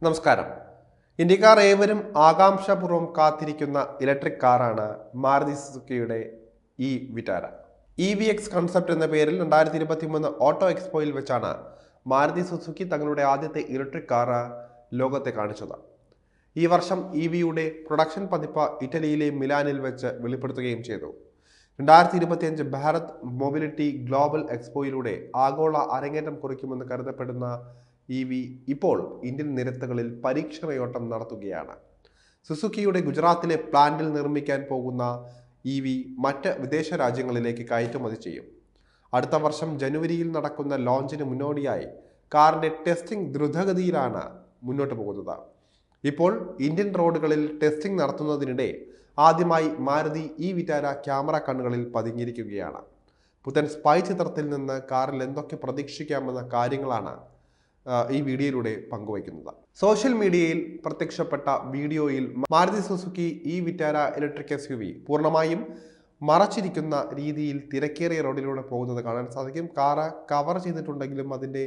നമസ്കാരം. ഇന്ത്യക്കാർ ഏവരും ആകാംക്ഷാപൂർവ്വം കാത്തിരിക്കുന്ന ഇലക്ട്രിക് കാറാണ് മാരുതി സുസുക്കിയുടെ ഈ വിറ്റാര. EVX കൺസെപ്റ്റ് എന്ന പേരിൽ 2023 ഓട്ടോ എക്സ്പോയിൽ വെച്ചാണ് മാരുതി സുസുക്കി തങ്ങളുടെ ആദ്യത്തെ ഇലക്ട്രിക് കാറ് ലോകത്തെ കാണിച്ചത്. ഈ വർഷം EVയുടെ പ്രൊഡക്ഷൻ പതിപ്പ് ഇറ്റലിയിലെ മിലാനിൽ വെച്ച് വെളിപ്പെടുത്തുകയും ചെയ്തു. 2025 ഭാരത് മൊബിലിറ്റി ഗ്ലോബൽ എക്സ്പോയിലൂടെ ആഗോള അരങ്ങേറ്റം കുറിക്കുമെന്ന് കരുതപ്പെടുന്ന EV ഇപ്പോൾ ഇന്ത്യൻ നിരത്തുകളിൽ പരീക്ഷണയോട്ടം നടത്തുകയാണ്. സുസുക്കിയുടെ ഗുജറാത്തിലെ പ്ലാന്റിൽ നിർമ്മിക്കാൻ പോകുന്ന EV മറ്റ് വിദേശ രാജ്യങ്ങളിലേക്ക് കയറ്റുമതി ചെയ്യും. അടുത്ത വർഷം ജനുവരിയിൽ നടക്കുന്ന ലോഞ്ചിന് മുന്നോടിയായി കാറിന്റെ ടെസ്റ്റിംഗ് ദ്രുതഗതിയിലാണ് മുന്നോട്ട് പോകുന്നത്. ഇപ്പോൾ ഇന്ത്യൻ റോഡുകളിൽ ടെസ്റ്റിംഗ് നടത്തുന്നതിനിടെ ആദ്യമായി മാരുതി ഈ വിറ്റാര ക്യാമറ കണ്ണുകളിൽ പതിഞ്ഞിരിക്കുകയാണ്. പുത്തൻ സ്പൈ ചിത്രത്തിൽ നിന്ന് കാറിൽ എന്തൊക്കെ പ്രതീക്ഷിക്കാമെന്ന കാര്യങ്ങളാണ് ഈ വീഡിയോയിലൂടെ പങ്കുവയ്ക്കുന്നത്. സോഷ്യൽ മീഡിയയിൽ പ്രത്യക്ഷപ്പെട്ട വീഡിയോയിൽ മാരുതി സുസുക്കി ഈ വിറ്റാര ഇലക്ട്രിക് SUV പൂർണ്ണമായും മറച്ചിരിക്കുന്ന രീതിയിൽ തിരക്കേറിയ റോഡിലൂടെ പോകുന്നത് കാണാൻ സാധിക്കും. കാറ് കവർ ചെയ്തിട്ടുണ്ടെങ്കിലും അതിൻ്റെ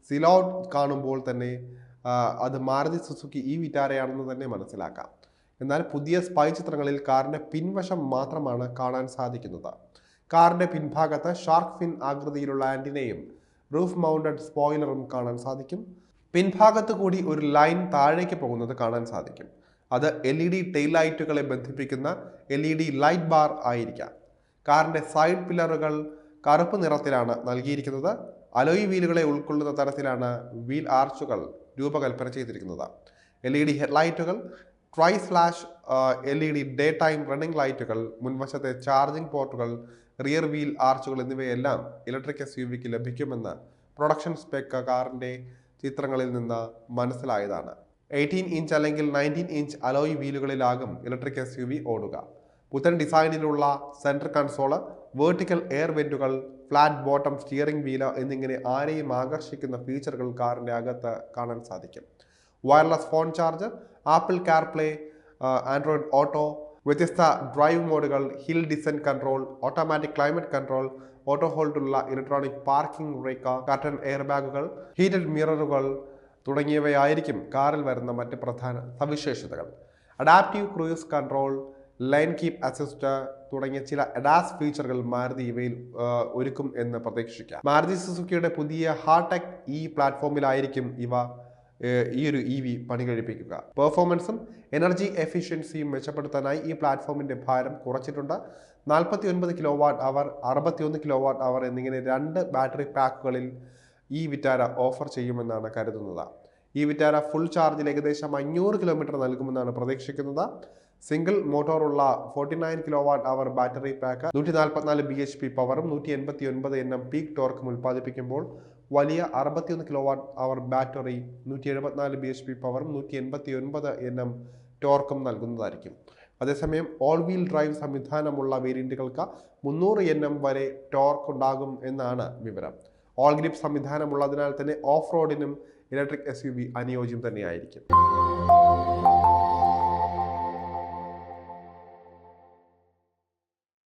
സിലൗട്ട് കാണുമ്പോൾ തന്നെ അത് മാരുതി സുസുക്കി ഈ വിറ്റാരയാണെന്ന് തന്നെ മനസ്സിലാക്കാം. എന്നാൽ പുതിയ സ്പൈ ചിത്രങ്ങളിൽ കാറിൻ്റെ പിൻവശം മാത്രമാണ് കാണാൻ സാധിക്കുന്നത്. കാറിൻ്റെ പിൻഭാഗത്ത് ഷാർക്ക് ഫിൻ ആകൃതിയിലുള്ള ആന്റിനയും റൂഫ് മൗണ്ടഡ് സ്പോയിലറും കാണാൻ സാധിക്കും. പിൻഭാഗത്ത് കൂടി ഒരു ലൈൻ താഴേക്ക് പോകുന്നത് കാണാൻ സാധിക്കും. അത് LED ടെയിൽ ലൈറ്റുകളെ ബന്ധിപ്പിക്കുന്ന LED ലൈറ്റ് ബാർ ആയിരിക്കാം. കാറിൻ്റെ സൈഡ് പില്ലറുകൾ കറുപ്പ് നിറത്തിലാണ് നൽകിയിരിക്കുന്നത്. അലോയ് വീലുകളെ ഉൾക്കൊള്ളുന്ന തരത്തിലാണ് വീൽ ആർച്ചുകൾ രൂപകൽപ്പന ചെയ്തിരിക്കുന്നത്. LED ഹെഡ്ലൈറ്റുകൾ, tri flash LED daytime running ലൈറ്റുകൾ, മുൻവശത്തെ ചാർജിംഗ് പോർട്ടുകൾ, റിയർ വീൽ ആർച്ചുകൾ എന്നിവയെല്ലാം ഇലക്ട്രിക് SUVക്ക് ലഭിക്കുമെന്ന് പ്രൊഡക്ഷൻ സ്പെക് കാറിൻ്റെ ചിത്രങ്ങളിൽ നിന്ന് മനസ്സിലായതാണ്. 18 ഇഞ്ച് അല്ലെങ്കിൽ 19 ഇഞ്ച് അലോയ് വീലുകളിലാകും ഇലക്ട്രിക് SUV ഓടുക. പുത്തൻ ഡിസൈനിലുള്ള സെൻട്രൽ കൺസോള്, വേർട്ടിക്കൽ എയർ വെന്റുകൾ, ഫ്ലാറ്റ് ബോട്ടം സ്റ്റിയറിംഗ് വീല് എന്നിങ്ങനെ ആരെയും ആകർഷിക്കുന്ന ഫീച്ചറുകൾ കാറിൻ്റെ അകത്ത് കാണാൻ സാധിക്കും. Wireless phone charger, Apple CarPlay, Android auto, വ്യത്യസ്ത ഡ്രൈവ് മോഡുകൾ, hill descent control, automatic climate control, auto ഹോൾഡുള്ള electronic parking brake, curtain air ബാഗുകൾ, ഹീറ്റഡ് മിററുകൾ തുടങ്ങിയവയായിരിക്കും കാറിൽ വരുന്ന മറ്റ് പ്രധാന സവിശേഷതകൾ. Adaptive cruise control, lane keep assist തുടങ്ങിയ ചില അഡാസ് ഫീച്ചറുകൾ മാരുതി ഇവയിൽ ഒരുക്കും എന്ന് പ്രതീക്ഷിക്കാം. മാരുതി സുസുക്കിയുടെ പുതിയ ഹാർടെക് പ്ലാറ്റ്ഫോമിലായിരിക്കും ഈ ഒരു EV പണി കഴിപ്പിക്കുക. പെർഫോമൻസും എനർജി എഫിഷ്യൻസിയും മെച്ചപ്പെടുത്താനായി ഈ പ്ലാറ്റ്ഫോമിന്റെ ഭാരം കുറച്ചിട്ടുണ്ട്. 49 kWh, 61 kWh എന്നിങ്ങനെ 2 ബാറ്ററി പാക്കുകളിൽ ഈ വിറ്റാര ഓഫർ ചെയ്യുമെന്നാണ് കരുതുന്നത്. ഈ വിറ്റാര ഫുൾ ചാർജിൽ ഏകദേശം 500 കിലോമീറ്റർ നൽകുമെന്നാണ് പ്രതീക്ഷിക്കുന്നത്. സിംഗിൾ മോട്ടോറുള്ള 49 kWh ബാറ്ററി പാക്ക് 144 bhp പവറും 189 Nm പീക്ക് ടോർക്കും ഉൽപ്പാദിപ്പിക്കുമ്പോൾ വലിയ 61 kWh ബാറ്ററി 174 bhp പവറും 189 Nm ടോർക്കും നൽകുന്നതായിരിക്കും. അതേസമയം ഓൾ വീൽ ഡ്രൈവ് സംവിധാനമുള്ള വേരിയന്റുകൾക്ക് 300 Nm വരെ ടോർക്ക് ഉണ്ടാകും എന്നാണ് വിവരം. ഓൾ ഗ്രിപ്പ് സംവിധാനമുള്ളതിനാൽ തന്നെ ഓഫ് റോഡിനും ഇലക്ട്രിക് SUV അനുയോജ്യം തന്നെയായിരിക്കും.